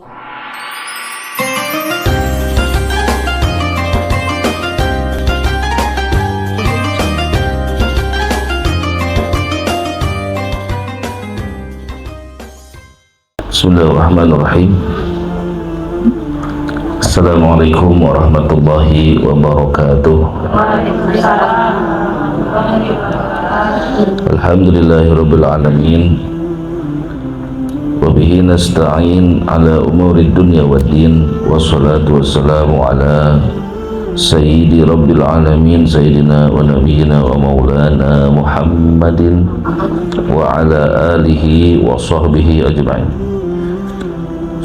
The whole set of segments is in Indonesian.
Bismillahirrahmanirrahim. Assalamualaikum warahmatullahi wabarakatuh. Alhamdulillahirabbil alamin. Wa bihi nasta'in ala umuri dunya waddin. Wassalatu wassalamu ala sayyidi rabbil alamin sayyidina wa nabiyyina wa maulana Muhammadin wa ala alihi wa sahbihi ajma'in.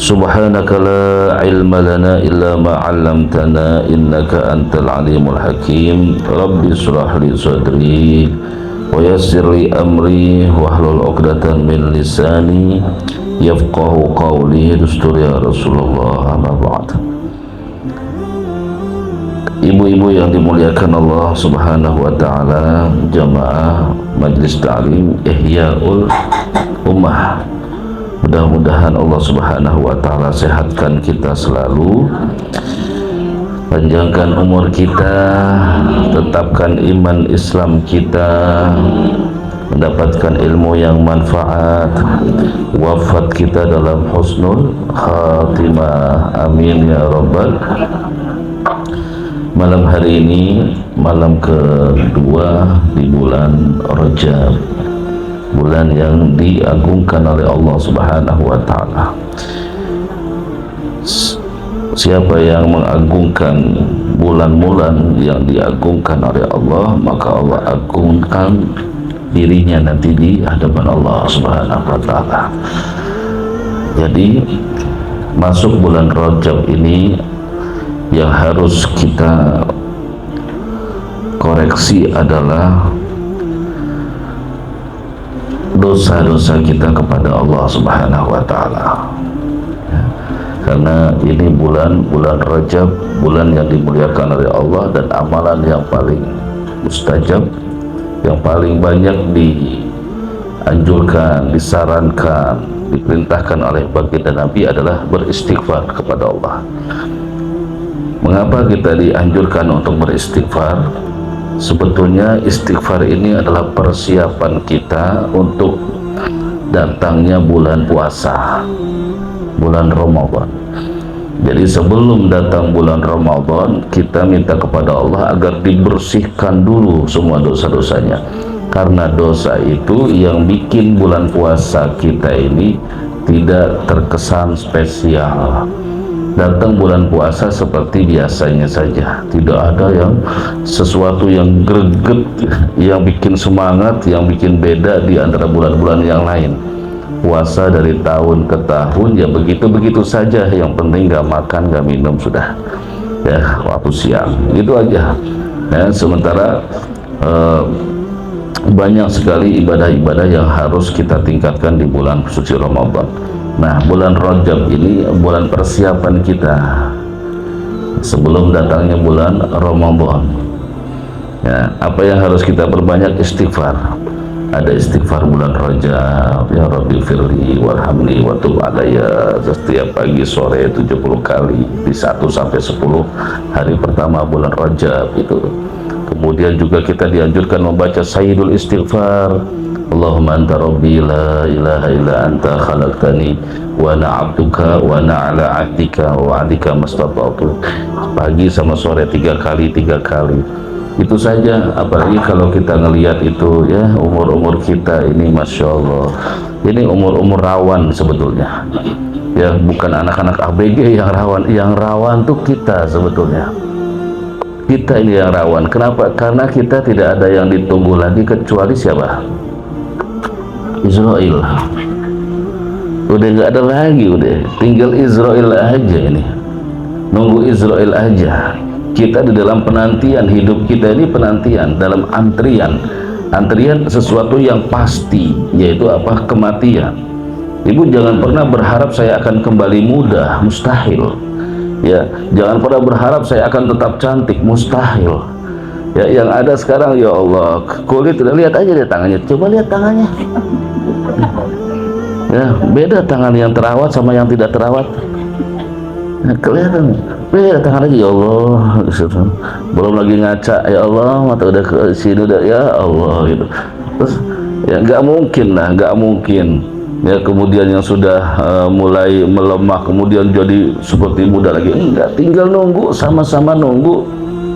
Subhanaka la ilma lana illa ma 'allamtana innaka antal alimul hakim. Rabbi shrah li sadri wa yassir li amri wahlul 'uqdatam min lisani yafqahu qawli. Dustur ya Rasulullah, amma ba'd. Ibu-ibu yang dimuliakan Allah Subhanahu wa taala, jamaah Majlis Ta'lim Ihya'ul Ummah, mudah-mudahan Allah Subhanahu wa taala sehatkan kita selalu, panjangkan umur kita, tetapkan iman Islam kita, mendapatkan ilmu yang manfaat, wafat kita dalam husnul khatimah, amin ya rabbal. Malam hari ini malam kedua di bulan Rajab, bulan yang diagungkan oleh Allah Subhanahu wa taala. Siapa yang mengagungkan bulan-bulan yang diagungkan oleh Allah, maka Allah agungkan dirinya nanti di hadapan Allah Subhanahu wa taala. Jadi masuk bulan Rajab ini yang harus kita koreksi adalah dosa-dosa kita kepada Allah Subhanahu wa taala. Karena ini bulan Rajab, bulan yang dimuliakan oleh Allah, dan amalan yang paling mustajab, yang paling banyak dianjurkan, disarankan, diperintahkan oleh baginda Nabi adalah beristighfar kepada Allah. Mengapa kita dianjurkan untuk beristighfar? Sebetulnya istighfar ini adalah persiapan kita untuk datangnya bulan puasa, bulan Ramadan. Jadi sebelum datang bulan Ramadan, kita minta kepada Allah agar dibersihkan dulu semua dosa-dosanya. Karena dosa itu yang bikin bulan puasa kita ini tidak terkesan spesial. Datang bulan puasa seperti biasanya saja, tidak ada yang sesuatu yang greget, yang bikin semangat, yang bikin beda di antara bulan-bulan yang lain. Puasa dari tahun ke tahun ya begitu-begitu saja, yang penting gak makan gak minum sudah ya, waktu siang gitu aja ya. Sementara banyak sekali ibadah-ibadah yang harus kita tingkatkan di bulan suci Ramadan. Nah, bulan Rajab ini bulan persiapan kita sebelum datangnya bulan Ramadan. Ya, apa yang harus kita perbanyak? Istighfar. Ada istighfar bulan Rajab, ya Rabbi firli warhamni wa tub alayya, setiap pagi sore 70 kali di 1 sampai 10 hari pertama bulan Rajab itu. Kemudian juga kita dianjurkan membaca Sayyidul Istighfar. Allahumma anta rabbi la ilaha illa anta khalaqtani wa ana 'abduka wa ana 'ala 'ahdika wa 'adika mastata'tu. Pagi sama sore 3 kali. Itu saja. Apalagi kalau kita ngelihat itu ya, umur-umur kita ini Masya Allah, ini umur-umur rawan sebetulnya ya, bukan anak-anak ABG yang rawan tuh kita sebetulnya. Kita ini yang rawan. Kenapa? Karena kita tidak ada yang ditunggu lagi kecuali siapa? Israel. Udah nggak ada lagi, udah tinggal Israel aja ini, nunggu Israel aja. Kita di dalam penantian, hidup kita ini penantian, dalam antrian sesuatu yang pasti, yaitu apa? Kematian. Ibu jangan pernah berharap saya akan kembali muda, mustahil ya. Jangan pernah berharap saya akan tetap cantik, mustahil ya. Yang ada sekarang ya Allah, kulit, lihat aja deh tangannya, coba lihat tangannya ya, beda tangan yang terawat sama yang tidak terawat kelihatan. Datang aja ya Allah gitu. Belum lagi ngaca ya Allah, mata udah ke sini udah ya Allah gitu. Terus ya nggak mungkin lah, nggak mungkin ya, kemudian yang sudah mulai melemah kemudian jadi seperti muda lagi. Enggak, tinggal nunggu, sama-sama nunggu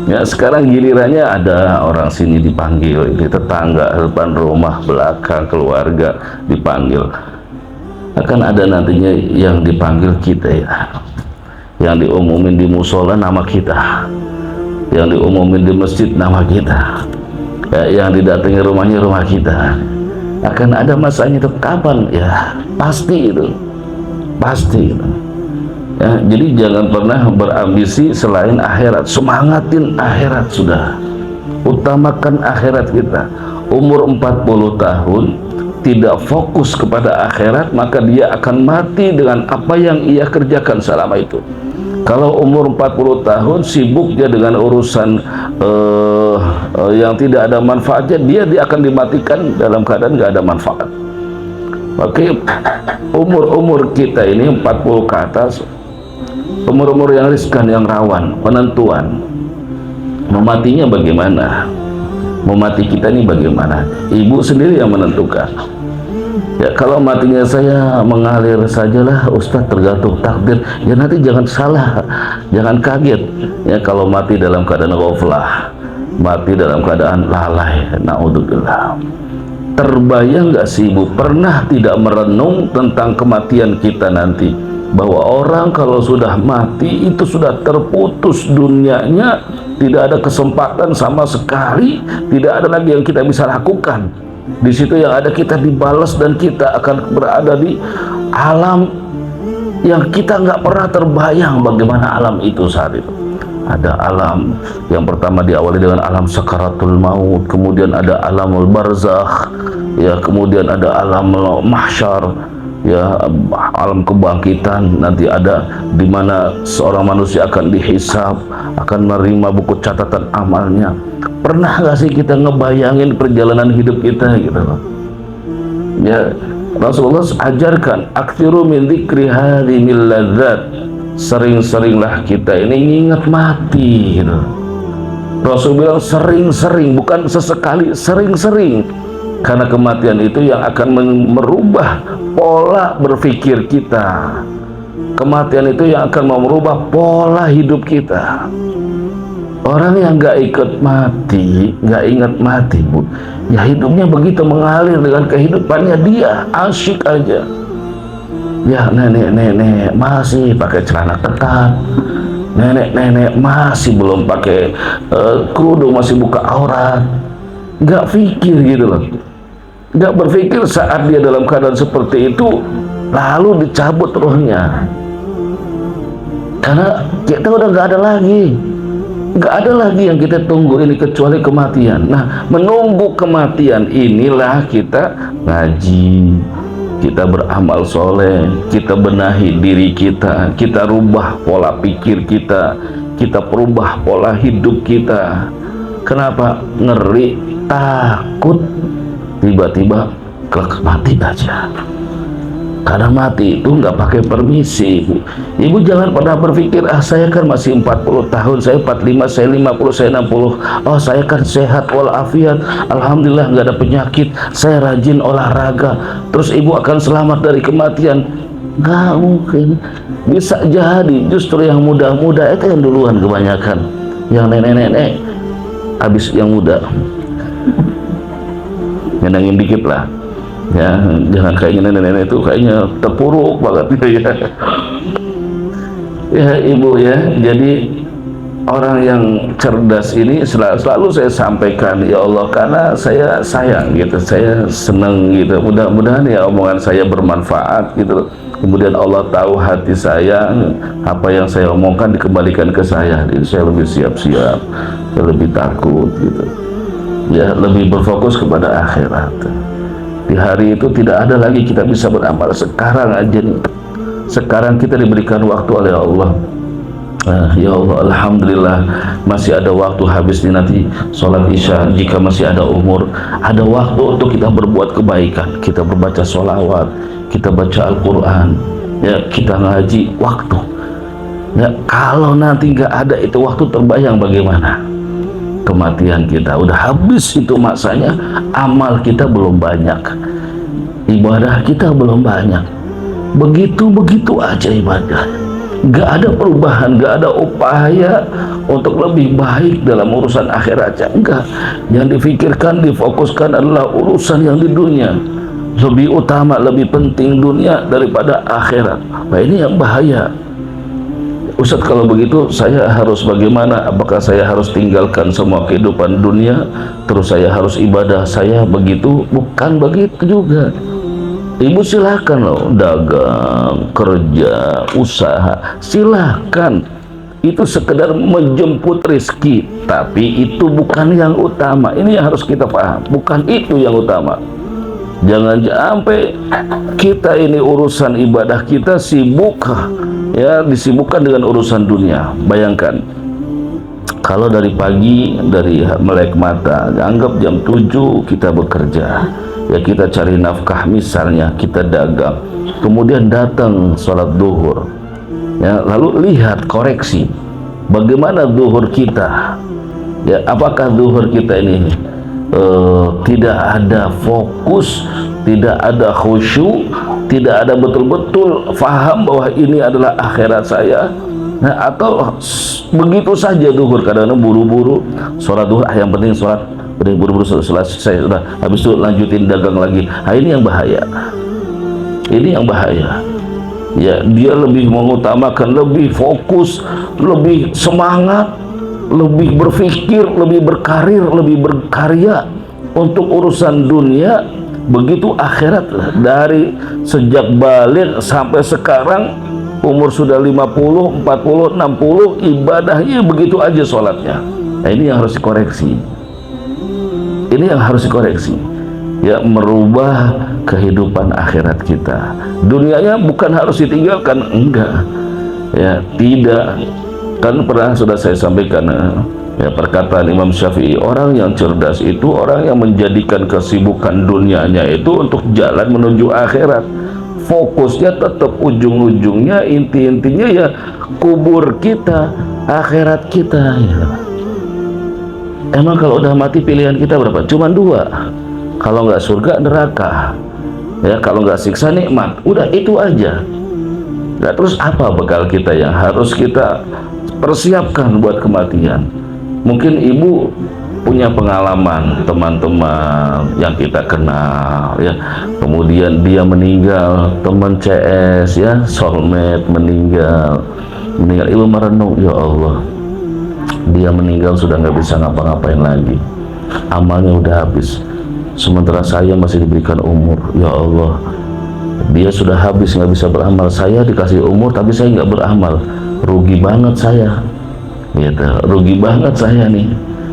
ya. Sekarang gilirannya ada orang sini dipanggil, ini tetangga, depan rumah, belakang, keluarga dipanggil. Akan ada nantinya yang dipanggil kita ya, yang diumumin di musola nama kita, yang diumumin di masjid nama kita ya, yang didatangi rumahnya rumah kita. Akan ada masanya itu kapan ya, pasti itu, pasti itu ya. Jadi jangan pernah berambisi selain akhirat, semangatin akhirat sudah, utamakan akhirat kita. Umur 40 tahun tidak fokus kepada akhirat, maka dia akan mati dengan apa yang ia kerjakan selama itu. Kalau umur 40 tahun sibuk dia dengan urusan yang tidak ada manfaatnya, dia akan dimatikan dalam keadaan nggak ada manfaat. Oke, umur-umur kita ini 40 ke atas, umur-umur yang riskan, yang rawan, penentuan mematinya bagaimana, memati kita ini bagaimana, ibu sendiri yang menentukan ya. Kalau matinya saya mengalir sajalah Ustadz, tergantung takdir ya. Nanti jangan salah, jangan kaget ya kalau mati dalam keadaan ghaflah, mati dalam keadaan lalai, naudzubillah. Terbayang nggak sih ibu, pernah tidak merenung tentang kematian kita nanti, bahwa orang kalau sudah mati itu sudah terputus dunianya, tidak ada kesempatan sama sekali, tidak ada lagi yang kita bisa lakukan. Di situ yang ada kita dibalas dan kita akan berada di alam yang kita nggak pernah terbayang bagaimana alam itu saat itu. Ada alam yang pertama diawali dengan alam sakaratul maut, kemudian ada alamul barzakh ya, kemudian ada alam mahsyar ya, alam kebangkitan. Nanti ada di mana seorang manusia akan dihisab, akan menerima buku catatan amalnya. Pernah nggak sih kita ngebayangin perjalanan hidup kita gitu loh ya? Rasulullah ajarkan aktsiru min dzikri hadhimil ladzat, sering-seringlah kita ini ngingat mati gitu. Rasul bilang sering-sering, bukan sesekali, sering-sering, karena kematian itu yang akan merubah pola berpikir kita. Kematian itu yang akan merubah pola hidup kita. Orang yang nggak ikut mati, nggak ingat mati bu, ya hidupnya begitu mengalir dengan kehidupannya, dia asyik aja ya. Nenek-nenek masih pakai celana ketat, nenek-nenek masih belum pakai kerudung, masih buka aurat, nggak pikir gitu loh, nggak berpikir saat dia dalam keadaan seperti itu lalu dicabut rohnya, karena kita udah nggak ada lagi. Nggak ada lagi yang kita tunggu ini kecuali kematian. Nah, menunggu kematian inilah kita ngaji, kita beramal soleh, kita benahi diri kita, kita rubah pola pikir kita perubah pola hidup kita. Kenapa? Ngeri, takut, tiba-tiba kelak mati aja. Karena mati itu nggak pakai permisi. Ibu jangan pernah berpikir, saya kan masih 40 tahun, saya 45, saya 50, saya 60, oh saya kan sehat walafiat, alhamdulillah nggak ada penyakit, saya rajin olahraga, terus ibu akan selamat dari kematian. Nggak mungkin. Bisa jadi justru yang muda-muda itu yang duluan kebanyakan, yang nenek-nenek habis yang muda. Nyenengin dikit lah ya, jangan kayaknya nenek-nenek itu kayaknya terpuruk banget ya. Ya ibu ya, jadi orang yang cerdas ini selalu saya sampaikan ya Allah, karena saya sayang gitu, saya senang gitu, mudah-mudahan ya omongan saya bermanfaat gitu. Kemudian Allah tahu hati saya, apa yang saya omongkan dikembalikan ke saya. Jadi saya lebih siap-siap, saya lebih takut gitu ya, lebih berfokus kepada akhirat. Di hari itu tidak ada lagi kita bisa beramal. Sekarang aja nih, sekarang kita diberikan waktu oleh Allah. Ya Allah, alhamdulillah masih ada waktu habis nih nanti sholat isya. Jika masih ada umur, ada waktu untuk kita berbuat kebaikan, kita berbaca sholawat, kita baca Al-Quran ya, kita ngaji. Waktu Ya, kalau nanti nggak ada itu waktu terbayang bagaimana kematian kita. Udah habis itu masanya, amal kita belum banyak, ibadah kita belum banyak, begitu aja ibadah, nggak ada perubahan, nggak ada upaya untuk lebih baik dalam urusan akhiratnya. Enggak, yang difikirkan, difokuskan adalah urusan yang di dunia, lebih utama, lebih penting dunia daripada akhirat. Nah, ini yang bahaya. Ustadz, kalau begitu saya harus bagaimana? Apakah saya harus tinggalkan semua kehidupan dunia terus saya harus ibadah saya begitu? Bukan begitu juga. Ibu silahkan loh, dagang, kerja, usaha, silahkan. Itu sekedar menjemput rezeki, tapi itu bukan yang utama. Ini yang harus kita paham, bukan itu yang utama. Jangan sampai kita ini urusan ibadah kita sibuk, ya, disibukkan dengan urusan dunia. Bayangkan kalau dari pagi, dari melek mata, anggap jam 7 kita bekerja, ya, kita cari nafkah, misalnya kita dagang, kemudian datang sholat duhur, ya, lalu lihat, koreksi bagaimana duhur kita, ya, apakah duhur kita ini tidak ada fokus, tidak ada khusyuk, tidak ada betul-betul faham bahwa ini adalah akhirat saya. Nah, atau begitu saja duhur, kadang-kadang buru-buru sholat duhur, yang penting sholat, buru-buru selesai, sudah habis itu lanjutin dagang lagi. Nah, ini yang bahaya, ini yang bahaya. Ya, dia lebih mengutamakan, lebih fokus, lebih semangat, lebih berpikir, lebih berkarir, lebih berkarya untuk urusan dunia. Begitu akhirat, dari sejak balik sampai sekarang umur sudah 50, 40, 60, ibadahnya begitu aja sholatnya. Nah, ini yang harus dikoreksi, ini yang harus dikoreksi, ya, merubah kehidupan akhirat kita. Dunianya bukan harus ditinggalkan, enggak, ya, tidak. Kan pernah sudah saya sampaikan, ya, perkataan Imam Syafi'i, orang yang cerdas itu orang yang menjadikan kesibukan dunianya itu untuk jalan menuju akhirat. Fokusnya tetap ujung-ujungnya, inti-intinya ya kubur kita, akhirat kita, ya. Emang kalau udah mati pilihan kita berapa? Cuma dua, kalau nggak surga neraka, ya, kalau nggak siksa nikmat, udah itu aja. Nah, terus apa bekal kita yang harus kita persiapkan buat kematian? Mungkin ibu punya pengalaman teman-teman yang kita kenal, ya, kemudian dia meninggal, teman CS, ya, soulmate meninggal. Ibu merenung, ya Allah, dia meninggal sudah nggak bisa ngapa-ngapain lagi, amalnya udah habis, sementara saya masih diberikan umur. Ya Allah, dia sudah habis, nggak bisa beramal, saya dikasih umur tapi saya nggak beramal, rugi banget saya, gitu, rugi banget saya nih.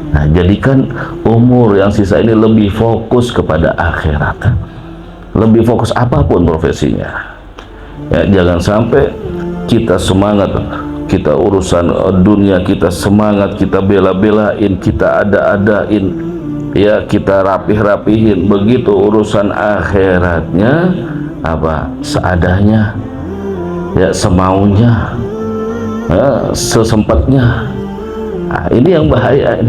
Nah, jadikan umur yang sisa ini lebih fokus kepada akhirat, lebih fokus apapun profesinya, ya. Jangan sampai kita semangat, kita urusan dunia kita semangat, kita bela-belain, kita ada-adain, ya, kita rapih-rapihin, begitu urusan akhiratnya apa, seadanya, ya, semaunya, ya, sesempatnya. Nah, ini yang bahaya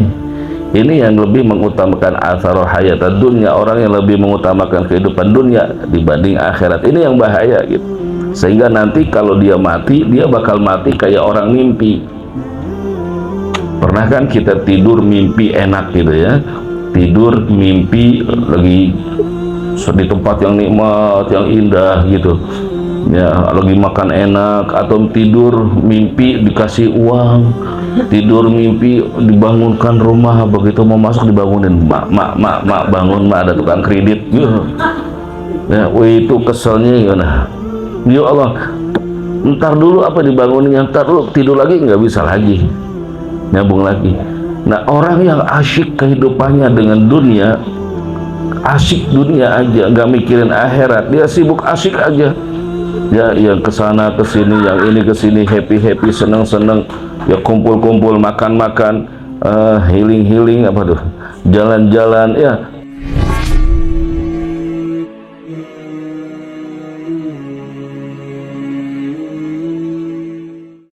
ini yang lebih mengutamakan atharul hayat dunia, orang yang lebih mengutamakan kehidupan dunia dibanding akhirat. Ini yang bahaya, gitu. Sehingga nanti kalau dia mati, dia bakal mati kayak orang mimpi. Pernah kan kita tidur mimpi enak, gitu ya, tidur mimpi lagi di tempat yang nikmat, yang indah, gitu, ya, lagi makan enak, atau tidur mimpi dikasih uang, tidur mimpi dibangunkan rumah, begitu mau masuk dibangunin, mak bangun, mak, ada tukang kredit, ya, itu keselnya gimana? Ya Allah, ntar dulu apa dibangunin, ntar dulu tidur lagi, nggak bisa lagi nyambung lagi. Nah, orang yang asyik kehidupannya dengan dunia, asyik dunia aja, nggak mikirin akhirat, dia sibuk asyik aja, ya, yang kesana kesini, yang ini kesini, happy seneng, ya, kumpul makan, healing apa tuh, jalan-jalan, ya,